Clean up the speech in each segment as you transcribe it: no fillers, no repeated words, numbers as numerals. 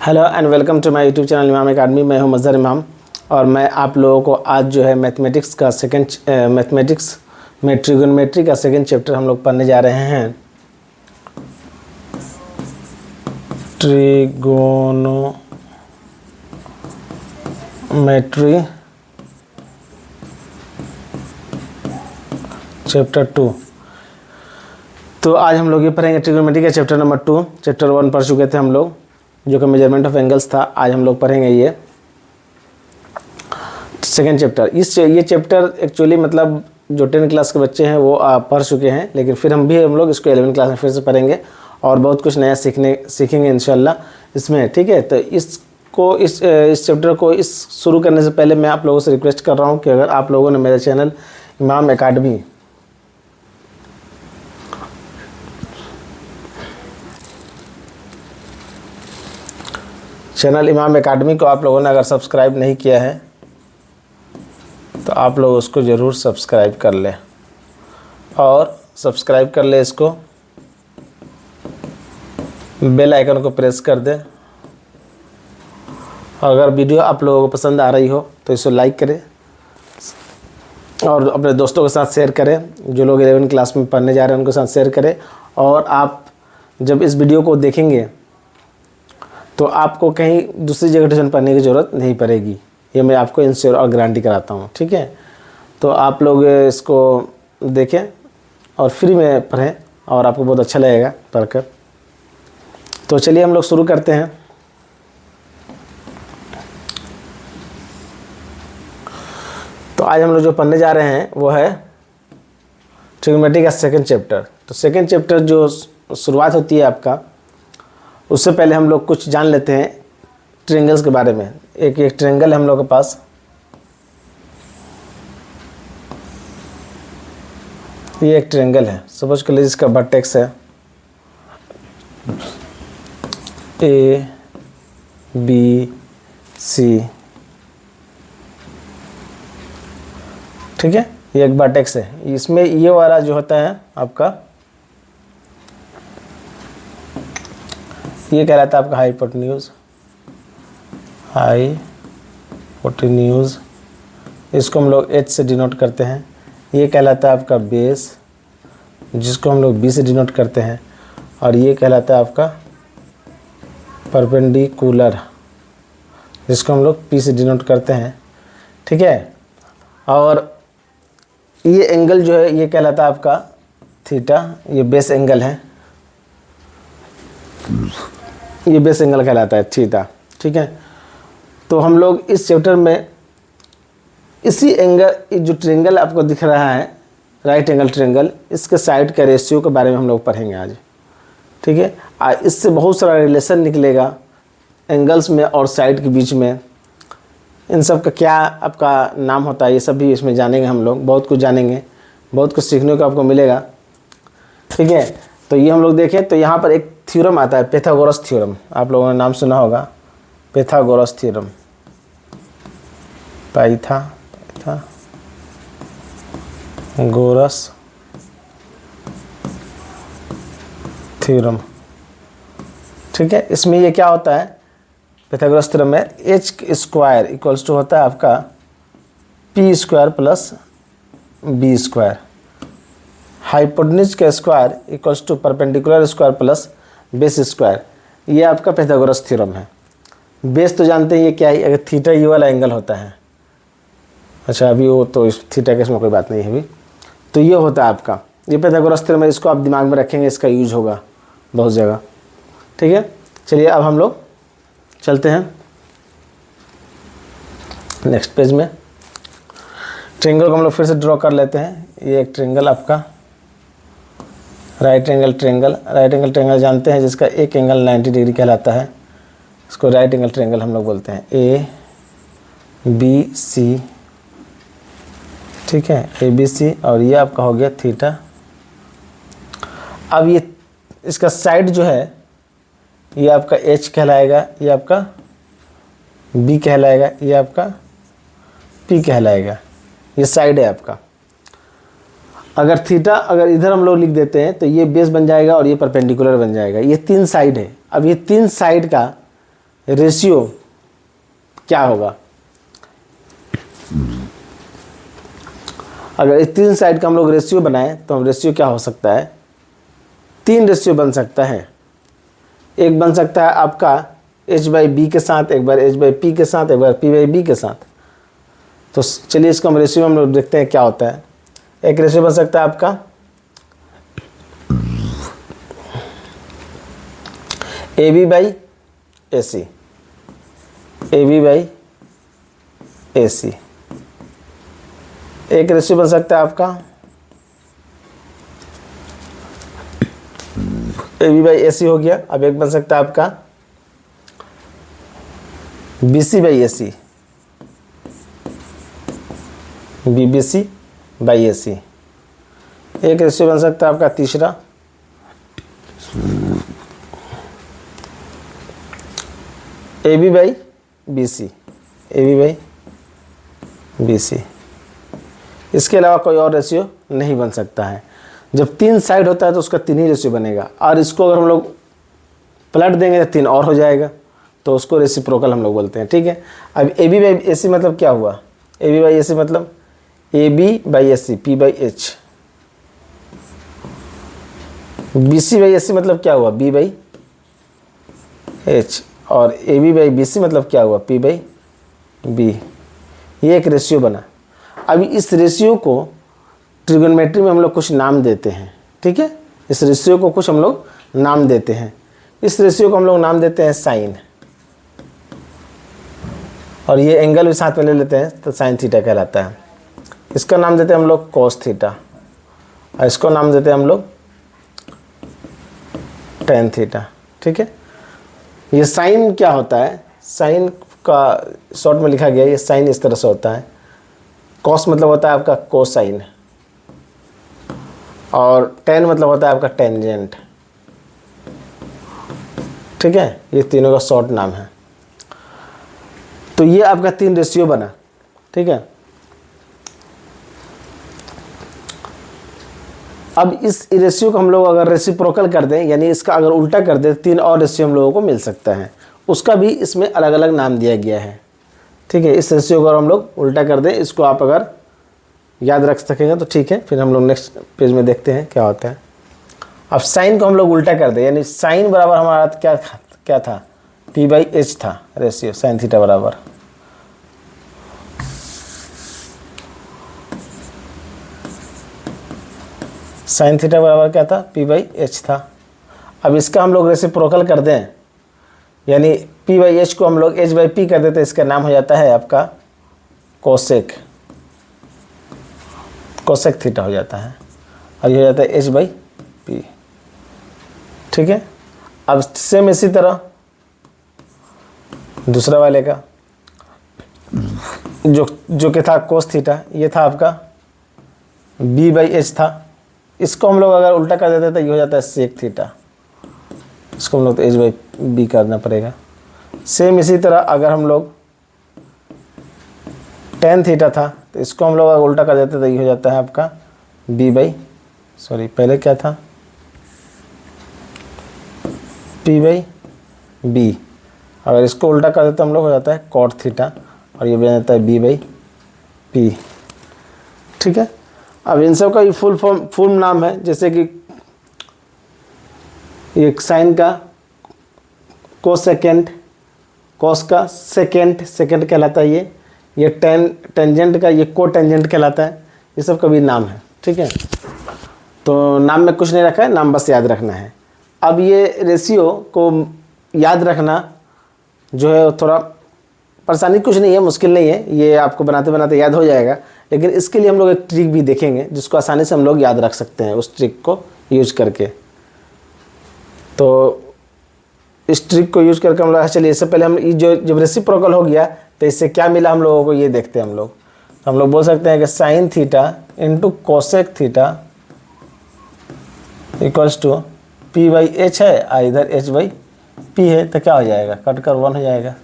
Hello and welcome to my YouTube channel Imam academy. मैं हूं मज़हर इमाम और मैं आप लोगों को आज जो है मैथमेटिक्स में ट्रिगोनोमेट्री का सेकंड चैप्टर हम लोग पढ़ने जा रहे हैं। Trigonometry chapter 2। तो आज हम लोग ये पढ़ेंगे ट्रिगोनोमेट्री का चैप्टर नंबर 2। चैप्टर 1 पढ़ चुके थे हम लोग, जो कि मेजरमेंट ऑफ एंगल्स था। आज हम लोग पढ़ेंगे ये सेकेंड चैप्टर। ये चैप्टर एक्चुअली मतलब जो 10 क्लास के बच्चे हैं वो पढ़ चुके हैं, लेकिन फिर हम लोग इसको 11 क्लास में फिर से पढ़ेंगे और बहुत कुछ नया सीखेंगे इंशाल्लाह इसमें। ठीक है, तो इस चैप्टर को शुरू करने से पहले मैं आप लोगों से रिक्वेस्ट कर रहा हूँ कि अगर आप लोगों ने मेरे चैनल इमाम एकेडमी को आप लोगों ने अगर सब्सक्राइब नहीं किया है तो आप लोग उसको ज़रूर सब्सक्राइब कर लें और सब्सक्राइब कर लें, इसको बेल आइकन को प्रेस कर दें। अगर वीडियो आप लोगों को पसंद आ रही हो तो इसको लाइक करें और अपने दोस्तों के साथ शेयर करें। जो लोग 11 क्लास में पढ़ने जा रहे हैं उनके साथ शेयर करें। और आप जब इस वीडियो को देखेंगे तो आपको कहीं दूसरी जगह ट्यूशन पढ़ने की ज़रूरत नहीं पड़ेगी, ये मैं आपको इंश्योर और गारंटी कराता हूँ। ठीक है, तो आप लोग इसको देखें और फ्री में पढ़ें और आपको बहुत अच्छा लगेगा पढ़कर। तो चलिए हम लोग शुरू करते हैं। तो आज हम लोग जो पढ़ने जा रहे हैं वो है ट्रिगोनोमेट्री का सेकंड चैप्टर। तो सेकंड चैप्टर जो शुरुआत होती है आपका, उससे पहले हम लोग कुछ जान लेते हैं ट्रायंगल्स के बारे में। एक ट्रायंगल है हम लोग के पास। ये एक ट्रायंगल है, सपोज कर लीजिए इसका वर्टेक्स है A B C। ठीक है, ये एक वर्टेक्स है। इसमें ये वाला जो होता है आपका, ये कहलाता है आपका हाइपोटेन्यूज। इसको हम लोग H से डिनोट करते हैं। ये कहलाता है आपका बेस, जिसको हम लोग B से डिनोट करते हैं। और ये कहलाता है आपका परपेंडिकुलर, जिसको हम लोग P से डिनोट करते हैं। ठीक है, और ये एंगल जो है ये कहलाता है आपका थीटा। ये बेस एंगल है, ये बेस एंगल कहलाता है थीटा। ठीक है, तो हम लोग इस चैप्टर में इसी एंगल, जो ट्रायंगल आपको दिख रहा है राइट एंगल ट्रायंगल, इसके साइड का रेशियो के बारे में हम लोग पढ़ेंगे आज। ठीक है, इससे बहुत सारा रिलेशन निकलेगा एंगल्स में और साइड के बीच में। इन सब का क्या आपका नाम होता है, ये सब भी इसमें जानेंगे हम लोग। बहुत कुछ जानेंगे, बहुत कुछ सीखने को आपको मिलेगा। ठीक है, तो ये हम लोग देखें तो यहाँ पर एक थ्योरम आता है, पाइथागोरस थ्योरम। आप लोगों ने नाम सुना होगा, पाइथागोरस थ्योरम। Pythagoras theorem. ठीक है, इसमें ये क्या होता है, पाइथागोरस थ्योरम में h स्क्वायर इक्वल्स टू होता है आपका p square plus b square. Hypotenuse का square equals to perpendicular square plus base square. ये आपका पाइथागोरस थ्योरम है। बेस तो जानते हैं ये क्या है, अगर थीटा ये वाला एंगल होता है। अच्छा, अभी वो तो इस थीटा के इसमें कोई बात नहीं है अभी। तो ये होता है आपका, ये पाइथागोरस थ्योरम है। इसको आप दिमाग में रखेंगे, इसका यूज होगा बहुत जगह। ठीक है, चलिए अब हम लोग चलते हैं नेक्स्ट पेज में। ट्रायंगल को हम लोग फिर से ड्रॉ कर लेते हैं। ये एक ट्रायंगल आपका राइट एंगल ट्रायंगल जानते हैं, जिसका एक एंगल 90 डिग्री कहलाता है। इसको राइट एंगल ट्रायंगल हम लोग बोलते हैं ABC। ठीक है, ABC, और ये आपका हो गया थीटा। अब ये इसका साइड जो है ये आपका H कहलाएगा, ये आपका B कहलाएगा, ये आपका P कहलाएगा। ये साइड है आपका। अगर थीटा अगर इधर हम लोग लिख देते हैं तो ये बेस बन जाएगा और ये परपेंडिकुलर बन जाएगा। ये तीन साइड है। अब ये तीन साइड का रेशियो क्या होगा। अगर इस 3 साइड का हम लोग रेशियो बनाएं तो हम रेशियो क्या हो सकता है, 3 रेशियो बन सकता है। एक बन सकता है आपका h/b के साथ, एक बार h/p के साथ, एक बार p/b के साथ। तो चलिए इसको हम रेशियो हम लोग देखते हैं क्या होता है। एक रेशियो बन सकता है आपका AB/AC, AB/AC। एक रेशियो बन सकता है आपका AB/AC हो गया। अब एक बन सकता है आपका BC/AC, BBC/AC। एक रेशियो बन सकता है आपका तीसरा AB/BC, AB/BC। इसके अलावा कोई और रेशियो नहीं बन सकता है। जब 3 साइड होता है तो उसका 3 ही रेशियो बनेगा, और इसको अगर हम लोग पलट देंगे तो 3 और हो जाएगा, तो उसको रेसिप्रोकल हम लोग बोलते हैं। ठीक है। अब AB/AC मतलब क्या हुआ, AB/AC मतलब AB/AC P/H। BC/AC मतलब क्या हुआ, B/H। और AB/BC मतलब क्या हुआ, P/B। ये एक रेशियो बना। अभी इस रेशियो को ट्रिगोनोमेट्री में हम लोग कुछ नाम देते हैं। ठीक है, इस रेशियो को कुछ हम लोग नाम देते हैं। इस रेशियो को हम लोग नाम देते हैं साइन, और ये एंगल भी साथ में ले लेते हैं तो साइन थीटा कहलाता है। इसका नाम देते हैं हम लोग कॉस थीटा, और इसको नाम देते हैं हम लोग टेन थीटा। ठीक है। ये साइन क्या होता है, साइन का शॉर्ट में लिखा गया, ये साइन इस तरह से होता है। कॉस मतलब होता है आपका कोसाइन, और टेन मतलब होता है आपका टेंजेंट। ठीक है, ये तीनों का शॉर्ट नाम है। तो ये आपका 3 रेशियो बना। ठीक है। अब इस रेशियो को हम लोग अगर रेसिप्रोकल कर दें, यानी इसका अगर उल्टा कर दें, 3 और रेशियो हम लोगों को मिल सकता है। उसका भी इसमें अलग अलग नाम दिया गया है। ठीक है। इस रेशियो को अगर हम लोग उल्टा कर दें, इसको आप अगर याद रख सकेंगे तो ठीक है। फिर हम लोग नेक्स्ट पेज में देखते हैं क्या होता है। अब साइन को हम लोग उल्टा कर दें, यानी साइन बराबर हमारा क्या था, P/H था रेशियो, साइन थीटा बराबर साइन थीटा बराबर क्या था, P/H था। अब इसका हम लोग रेसिप्रोकल कर दें, यानी P/H को हम लोग H/P कर देते, इसका नाम हो जाता है आपका कोसेक थीटा हो जाता है, और ये हो जाता है H/P। ठीक है। अब सेम इसी तरह दूसरा वाले का जो कि था कोस थीटा, ये था आपका B/H था। इसको हम लोग अगर उल्टा कर देते तो ये हो जाता है सेक थीटा। इसको हम लोग तो H/B करना पड़ेगा। सेम इसी तरह अगर हम लोग टेन थीटा था, तो इसको हम लोग अगर उल्टा कर देते तो ये हो जाता है आपका पहले क्या था, P/B। अगर इसको उल्टा कर देते हम लोग हो जाता है कॉट थीटा, और ये बन जाता है B/P। ठीक है। अब इन सब का ये फुल नाम है, जैसे कि एक साइन का कोसेकेंट, कॉस का सेकेंड कहलाता है ये टेंजेंट का ये को टेंजेंट कहलाता है। ये सब का भी नाम है। ठीक है। तो नाम में कुछ नहीं रखा है, नाम बस याद रखना है। अब ये रेशियो को याद रखना जो है थोड़ा परेशानी कुछ नहीं है, मुश्किल नहीं है, ये आपको बनाते बनाते याद हो जाएगा। लेकिन इसके लिए हम लोग एक ट्रिक भी देखेंगे जिसको आसानी से हम लोग याद रख सकते हैं, उस ट्रिक को यूज करके। तो इस ट्रिक को यूज करके हम लोग, चलिए इससे पहले हम जो जब रेसिप्रोकल हो गया तो इससे क्या मिला हम लोगों को, ये देखते हैं हम लोग। तो हम लोग बोल सकते हैं कि sine theta into cosec theta equals to P/H है, इधर H/P है, तो क्या हो जाएगा, कट कर 1 हो जाएगा।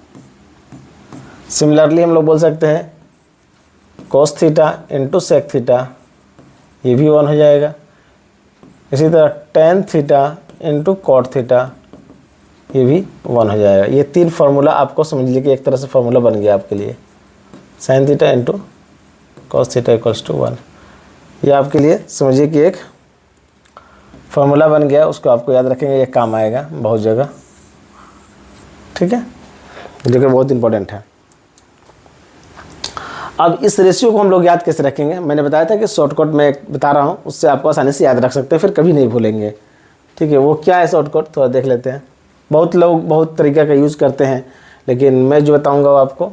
सिमिलरली हम लोग बोल सकते हैं cos theta into sec theta, ये भी 1 हो जाएगा। इसी तरह tan theta into cot theta, ये भी 1 हो जाएगा। ये 3 फार्मूला आपको समझ लीजिए कि एक तरह से फार्मूला बन गया आपके लिए, sine theta into cos theta equals to 1। ये आपके लिए समझिए कि एक फार्मूला बन गया, उसको आपको याद रखेंगे, ये काम आएगा बहुत जगह, ठीक है, जो कि बहुत इंपॉर्टेंट है। अब इस रेशियो को हम लोग याद कैसे रखेंगे, मैंने बताया था कि शॉर्टकट में एक बता रहा हूँ, उससे आपको आसानी से याद रख सकते हैं, फिर कभी नहीं भूलेंगे, ठीक है। वो क्या है शॉर्टकट, थोड़ा देख लेते हैं। बहुत लोग बहुत तरीक़े का यूज़ करते हैं, लेकिन मैं जो बताऊँगा वो आपको,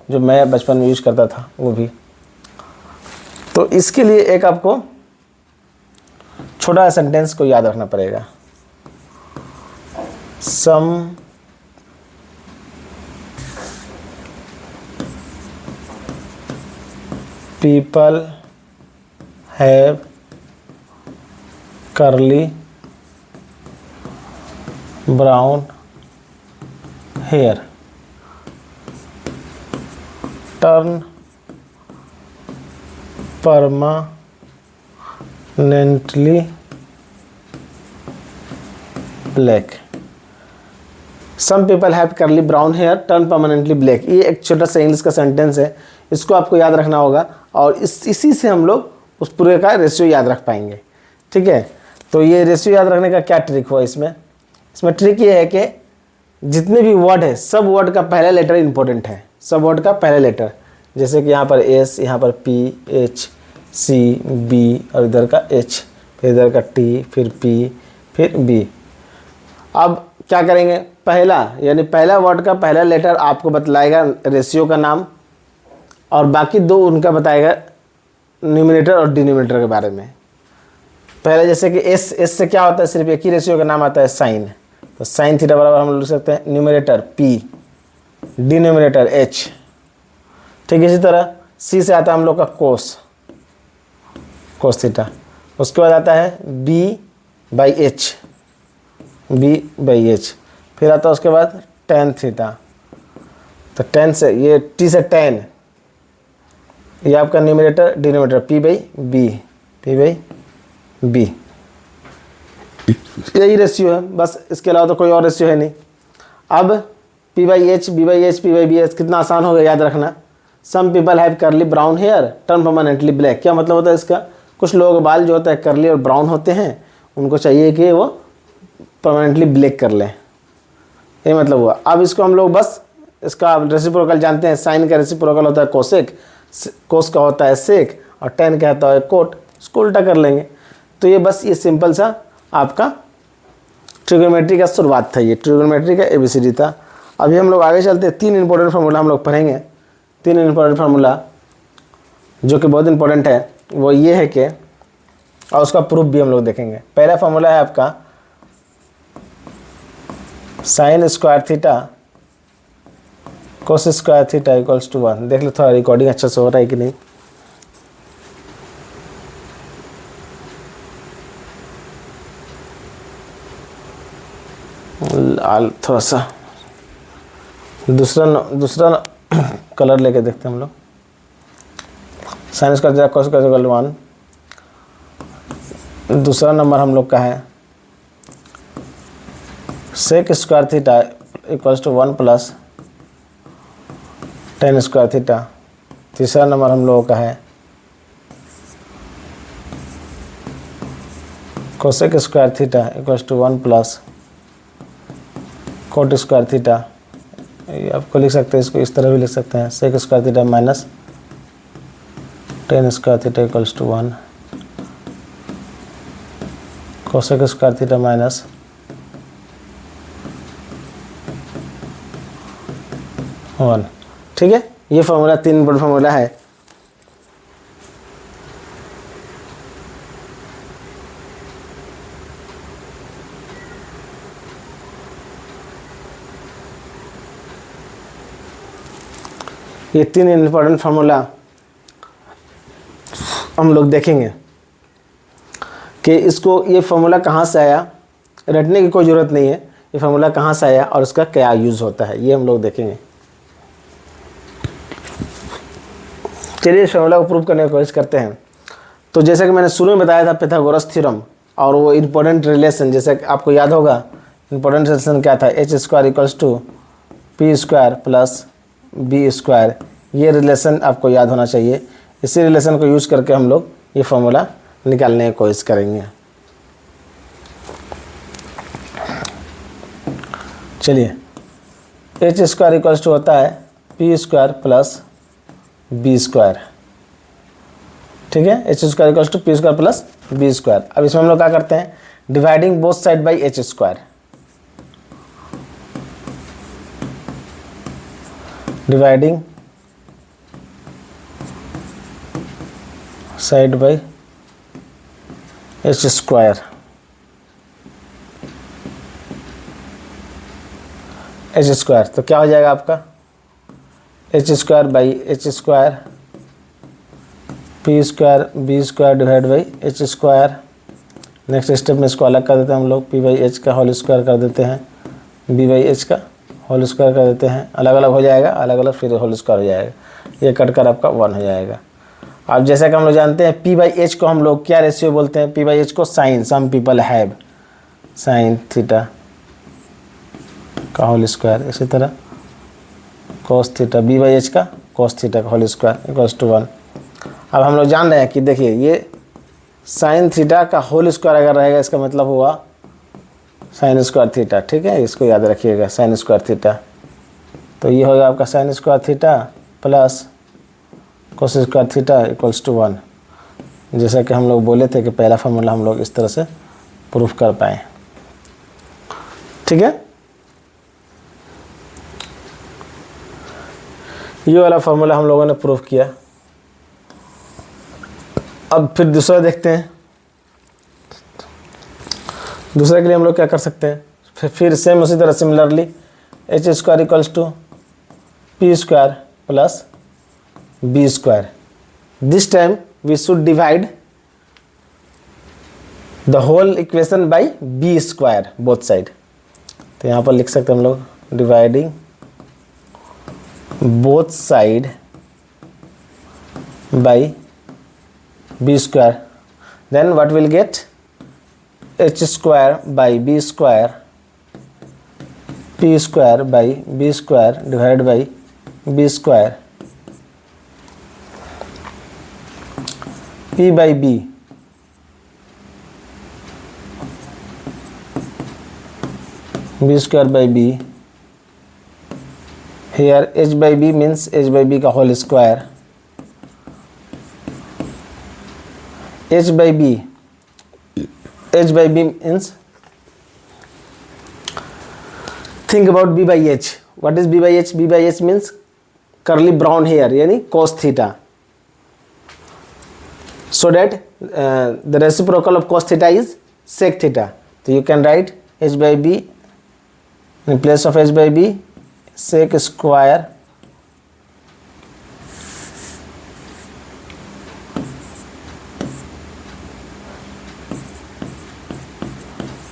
जो मैं बचपन में यूज़ करता था वो भी। तो इसके लिए एक आपको छोटा सेंटेंस को याद रखना पड़ेगा। Some people have curly brown hair, turn permanently black। Some people have curly brown hair turn permanently black. ये एक छोटा सा इंग्लिश का सेंटेंस है, इसको आपको याद रखना होगा, और इसी से हम लोग उस पूरे का रेशियो याद रख पाएंगे, ठीक है। तो ये रेशियो याद रखने का क्या ट्रिक हुआ इसमें ट्रिक ये है कि जितने भी वर्ड है, सब वर्ड का पहला लेटर इंपॉर्टेंट है, सब वर्ड का पहला लेटर, जैसे कि यहाँ पर एस, यहाँ पर पी, एच, सी, बी, और इधर का एच, फिर इधर का टी, फिर पी, फिर बी। अब क्या करेंगे, पहला यानी पहला वर्ड का पहला लेटर आपको बतलाएगा रेशियो का नाम, और बाकी 2 उनका बताएगा न्यूमरेटर और डिनोमिनेटर के बारे में। पहले जैसे कि एस से क्या होता है, सिर्फ एक ही रेशियो का नाम आता है साइन, तो साइन थीटा बराबर हम लिख सकते हैं न्यूमरेटर पी, डिनोमिनेटर एच, ठीक है। इसी तरह सी से आता है हम लोग का कोस थीटा, उसके बाद आता है बी बाई एच, फिर आता है उसके बाद टेन थीटा, तो टेन से ये टी से टेन, ये आपका numerator denominator P by B, यही रेशियो है बस, इसके अलावा तो कोई और रेशियो है नहीं। अब P by H, B by H, P by B H, कितना आसान हो गया याद रखना। Some people have curly brown hair turn permanently black. क्या मतलब होता है इसका, कुछ लोगों के बाल जो होता है करली और ब्राउन होते हैं, उनको चाहिए कि वो परमानेंटली ब्लैक कर लें, ये मतलब हुआ। अब इसको हम लोग बस इसका रेसिप्रोकल जानते हैं, साइन का रेसिप्रोकल होता है कोसेक, कोस का होता है सेक, और टेन का होता है कोट, इसको उल्टा कर लेंगे। तो ये बस ये सिंपल सा आपका ट्रिगोनोमेट्री का शुरुआत था, ये ट्रिगोनोमेट्री का ABCD था। अभी हम लोग आगे चलते हैं, 3 इंपॉर्टेंट फार्मूला हम लोग पढ़ेंगे। 3 इंपॉर्टेंट फार्मूला जो कि बहुत इंपॉर्टेंट है, वो ये है कि, और उसका प्रूफ भी हम लोग देखेंगे। पहला फार्मूला है आपका sine square theta cos square theta equals to 1। देख लो थोड़ा रिकॉर्डिंग अच्छा से हो रहा है कि नहीं। लाल थोड़ा सा दूसरा कलर लेके देखते हैं हम लोग। Sine square theta cos square equal 1। दूसरा नंबर हम लोग का है sec square theta equals to 1 plus tan square theta. तीसरा नंबर हम लोगों का है cosec square theta equals to 1 plus cot square theta. ये आपको लिख सकते हैं, इसको इस तरह भी लिख सकते हैं, sec square theta minus tan square theta equals to 1, cosec square theta minus 1। ठीक है, ये फार्मूला 3 बड़ा फार्मूला है। ये 3 इंपॉर्टेंट फार्मूला हम लोग देखेंगे कि इसको, ये फार्मूला कहाँ से आया, रटने की कोई ज़रूरत नहीं है, ये फार्मूला कहाँ से आया और उसका क्या यूज़ होता है, ये हम लोग देखेंगे। चलिए इस फार्मूला को प्रूव करने की कोशिश करते हैं। तो जैसे कि मैंने शुरू में बताया था पाइथागोरस थ्योरम और वो इम्पोर्टेंट रिलेशन, जैसे आपको याद होगा इंपॉर्टेंट रिलेशन क्या था, H square equals to P square plus B square. ये रिलेशन आपको याद होना चाहिए। इसी रिलेशन को यूज करके हम लोग ये फॉर्मूला निकालने की कोशिश करेंगे। चलिए, एच स्क्वायर इक्वल्स टू होता है P square plus B square. ठीक है, H square equals to P square plus B square. अब इसमें हम लोग क्या करते हैं, dividing both side by H square, dividing side by H square, H square. तो क्या हो जाएगा आपका, H square by H square P square B square divide by H square. Next step में इसको अलग कर देते हैं हम लोग, पी बाई एच का होल स्क्वायर कर देते हैं, बी बाई एच का होल स्क्वायर कर देते हैं। अलग अलग हो जाएगा, अलग अलग फिर होल स्क्वायर हो जाएगा, ये कट कर आपका 1 हो जाएगा। अब जैसा कि हम लोग जानते हैं पी बाई एच को हम लोग क्या रेशियो बोलते हैं, पी बाई एच को sine, some people have sine theta का होल स्क्वायर। इसी तरह cos theta, B by H का कॉस थीटा का होल स्क्वायर इक्वल्स टू 1। अब हम लोग जान रहे हैं कि देखिए ये साइन थीटा का होल स्क्वायर अगर रहेगा इसका मतलब हुआ साइन स्क्वायर थीटा। ठीक है, इसको याद रखिएगा, साइन स्क्वायर थीटा। तो ये होगा आपका sine square theta plus cos square theta equals to 1। जैसा कि हम लोग बोले थे कि पहला फार्मूला हम लोग इस तरह से प्रूफ कर पाए। ठीक है, ये वाला फार्मूला हम लोगों ने प्रूफ किया। अब फिर दूसरा देखते हैं। दूसरे के लिए हम लोग क्या कर सकते हैं, फिर सेम उसी तरह similarly H square equals to P square plus B square. This time we should divide the whole equation by B square both side. तो यहाँ पर लिख सकते हैं हम लोग dividing both side by b square, then what will get, h square by b square p square by b square divided by b square, p by b b square by b, here h by b means h by b का whole square, h by b means, think about b by h. What is b by h? b by h means curly brown hair, यानी cos theta. So that the reciprocal of cos theta is sec theta. So you can write h by b in place of h by b sec square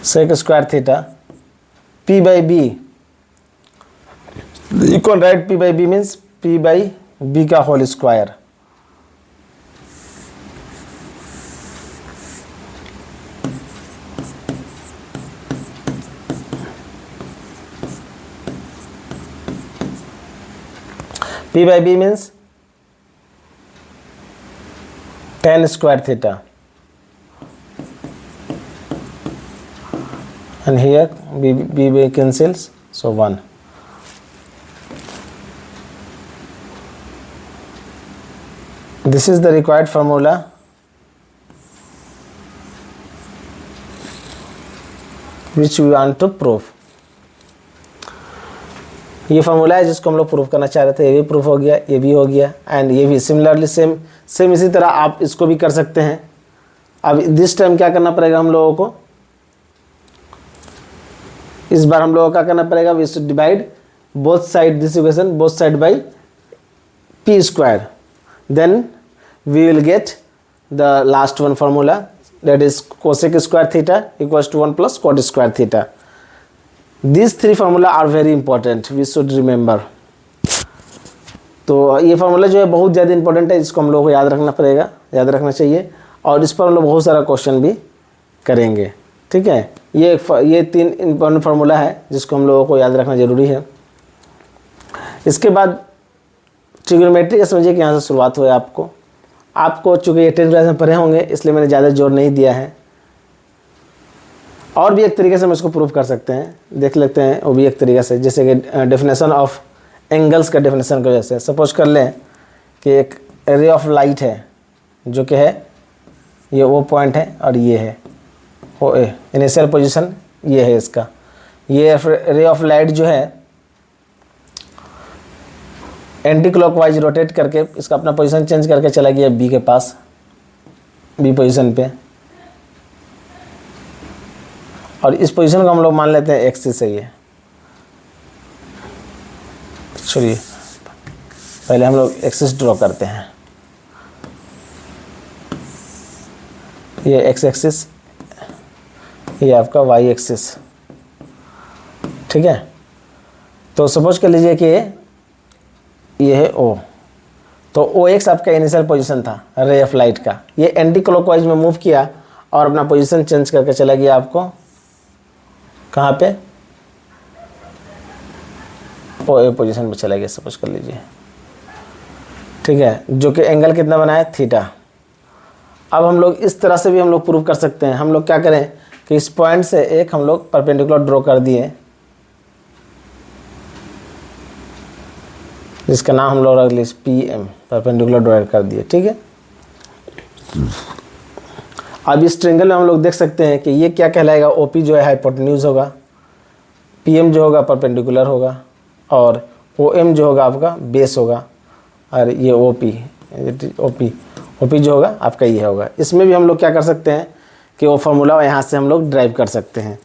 sec square theta p by b. You can write p by b means p by b का whole square. p by b means tan square theta. And here b cancels, so 1. This is the required formula which we want to prove. ये formula है जिसको हम लोग proof करना चाह रहे थे। ये भी प्रूफ हो गया, ये भी हो गया, एंड ये भी सिमिलरली सेम इसी तरह आप इसको भी कर सकते हैं। अब दिस टाइम क्या करना पड़ेगा हम लोगों को, इस बार हम लोगों को क्या करना पड़ेगा, we should divide both side this equation both side by P square, then we will get the last one formula that is cosec square theta equals to 1 plus cot square theta. These three formula are very important, we should remember. तो ये formula जो है बहुत ज़्यादा important है, इसको हम लोगों को याद रखना पड़ेगा, याद रखना चाहिए, और इस पर हम लोग बहुत सारा क्वेश्चन भी करेंगे। ठीक है, ये 3 इंपॉर्टेंट फार्मूला है जिसको हम लोगों को याद रखना ज़रूरी है। इसके बाद ट्रिग्नोमेट्री का समझिए कि यहाँ से शुरुआत हुआ है आपको चूँकि ये 10th क्लास में पढ़े होंगे इसलिए मैंने ज़्यादा जोर नहीं दिया है। और भी एक तरीके से हम इसको प्रूव कर सकते हैं, देख लेते हैं वो भी एक तरीके से, जैसे कि डेफिनेशन ऑफ एंगल्स का डेफिनेशन की वजह से। सपोज कर लें कि एक रे ऑफ लाइट है जो कि है ये वो पॉइंट है और ये है ओ ए, इनिशियल पोजीशन ये है इसका। ये रे ऑफ लाइट जो है एंटी क्लॉकवाइज रोटेट करके इसका अपना पोजीशन चेंज करके चला गया बी के पास, बी पोजीशन पे, और इस पोजीशन को हम लोग मान लेते हैं एक्सिस है ये। चलिए पहले हम लोग एक्सिस ड्रॉ करते हैं। ये एक्स एक्सिस, ये आपका वाई एक्सिस, ठीक है। तो सपोज कर लीजिए कि ये है ओ, तो ओ एक्स आपका इनिशियल पोजीशन था रे ऑफ लाइट का। ये एंटी क्लॉकवाइज में मूव किया और अपना पोजीशन चेंज करके चला गया आपको कहाँ पे, ओ ए पोजीशन पे चला गया सपोज कर लीजिए, ठीक है, जो कि एंगल कितना बनाया थीटा। अब हम लोग इस तरह से भी हम लोग प्रूव कर सकते हैं। हम लोग क्या करें कि इस पॉइंट से एक हम लोग परपेंडिकुलर ड्रॉ कर दिए जिसका नाम हम लोग रख लिए पी एम, परपेंडिकुलर ड्रॉ कर दिए, ठीक है। अब इस ट्रायंगल में हम लोग देख सकते हैं कि ये क्या कहलाएगा, ओपी जो है हाइपोटेन्यूज होगा, पीएम जो होगा परपेंडिकुलर होगा, और ओएम जो होगा आपका बेस होगा, और ये ओपी जो होगा आपका ये होगा। इसमें भी हम लोग क्या कर सकते हैं कि वो फार्मूला यहाँ से हम लोग ड्राइव कर सकते हैं।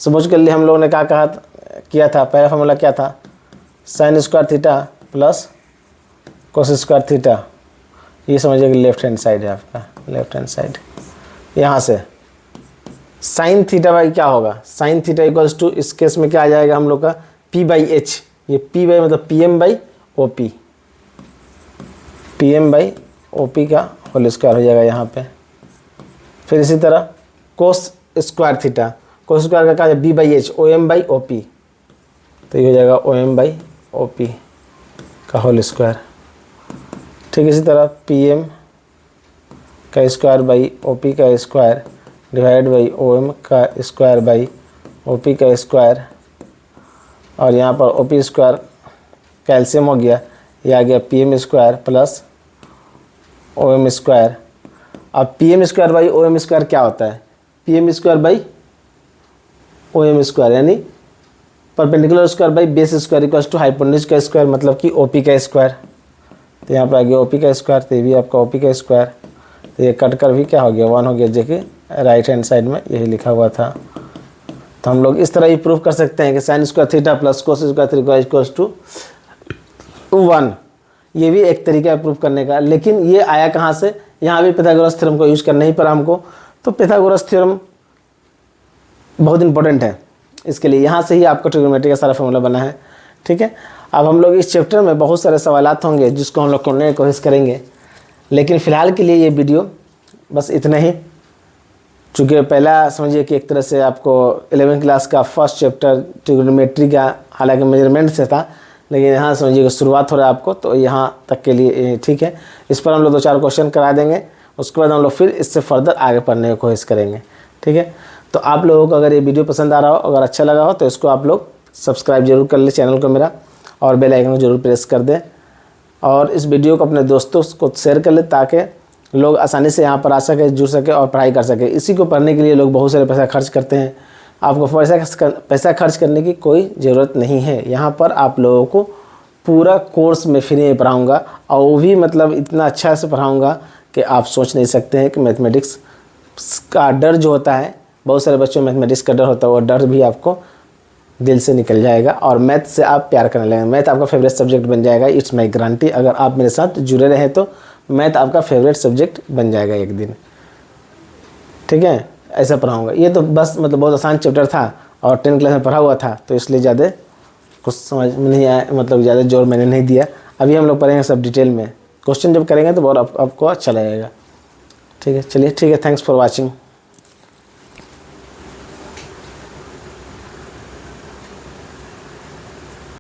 सपोज कर लिए हम लोगों ने क्या किया था, पहला फार्मूला क्या था, sign square theta plus cos square theta. ये समझिए कि लेफ्ट हैंड साइड है आपका, लेफ्ट हैंड साइड। यहाँ से साइन थीटा बाई क्या होगा, साइन थीटा इक्वल्स टू, इस केस में क्या आ जाएगा हम लोग का पी बाई एच। ये पी बाई मतलब P M by O P, P M by O P का होल स्क्वायर हो जाएगा यहाँ पे। फिर इसी तरह cos square theta, cos square का क्या है B by H, O M by O P, तो ये हो जाएगा O M by O P का होल स्क्वायर। ठीक इसी तरह पी एम का स्क्वायर बाई ओ पी का square divide by O M का स्क्वायर बाई ओ पी का स्क्वायर, और यहाँ पर ओ पी स्क्वायर कैल्शियम हो गया, ये आ गया P M square plus O M square. अब P M square by O M square क्या होता है, P M square by O M square यानी perpendicular square by base square equals to hypotenuse का स्क्वायर मतलब कि ओ पी का square. तो यहाँ पर आ गया ओ पी का स्क्वायर, तो ये भी आपका ओ पी का स्क्वायर। तो ये कट कर भी क्या हो गया 1 हो गया, जो कि राइट हैंड साइड में यही लिखा हुआ था। तो हम लोग इस तरह ही प्रूव कर सकते हैं कि sine square theta plus cos square theta equals to 1। ये भी एक तरीका है प्रूव करने का, लेकिन ये आया कहाँ से, यहाँ भी पिथागोरस थ्योरम को यूज़ करना ही पड़ा हमको। तो पिथागोरस थ्योरम बहुत इंपॉर्टेंट है इसके लिए, यहाँ से ही आपका ट्रिग्नोमेट्री का सारा फॉर्मूला बना है। ठीक है, अब हम लोग इस चैप्टर में बहुत सारे सवालात होंगे जिसको हम लोग करने की कोशिश करेंगे, लेकिन फ़िलहाल के लिए ये वीडियो बस इतना ही। चूँकि पहला समझिए कि एक तरह से आपको 11th क्लास का फर्स्ट चैप्टर ट्रिग्नोमेट्री का हालांकि मेजरमेंट से था, लेकिन यहाँ समझिए कि शुरुआत हो रहा है आपको, तो यहाँ तक के लिए ठीक है। इस पर हम लोग 2-4 क्वेश्चन करा देंगे, उसके बाद हम लोग फिर इससे फर्दर आगे पढ़ने की कोशिश करेंगे। ठीक है, तो आप लोगों को अगर ये वीडियो पसंद आ रहा हो, अगर अच्छा लगा हो, तो इसको आप लोग सब्सक्राइब जरूर कर ले चैनल को मेरा, और बेल आइकन को जरूर प्रेस कर दें, और इस वीडियो को अपने दोस्तों को शेयर कर ले ताकि लोग आसानी से यहाँ पर आ सके, जुड़ सके और पढ़ाई कर सके। इसी को पढ़ने के लिए लोग बहुत सारे पैसा खर्च करते हैं। आपको पैसा खर्च करने की कोई ज़रूरत नहीं है। यहाँ पर आप लोगों को पूरा कोर्स में फ्री में पढ़ाऊँगा, और वो भी मतलब इतना अच्छा से पढ़ाऊँगा कि आप सोच नहीं सकते हैं कि मैथमेटिक्स का डर जो होता है, बहुत सारे बच्चों में मैथमेटिक्स का डर होता है, वो डर भी आपको दिल से निकल जाएगा और मैथ से आप प्यार करने लगेंगे। मैथ आपका फेवरेट सब्जेक्ट बन जाएगा, इट्स माई गारंटी। अगर आप मेरे साथ जुड़े रहें तो मैथ आपका फेवरेट सब्जेक्ट बन जाएगा एक दिन। ठीक है, ऐसा पढ़ाऊँगा। ये तो बस मतलब बहुत आसान चैप्टर था और 10th क्लास में पढ़ा हुआ था, तो इसलिए ज़्यादा कुछ समझ में नहीं आया, मतलब ज़्यादा जोर मैंने नहीं दिया। अभी हम लोग पढ़ेंगे सब डिटेल में, क्वेश्चन जब करेंगे तो बहुत आपको अच्छा लगेगा। ठीक है, चलिए ठीक है, थैंक्स फॉर वॉचिंग।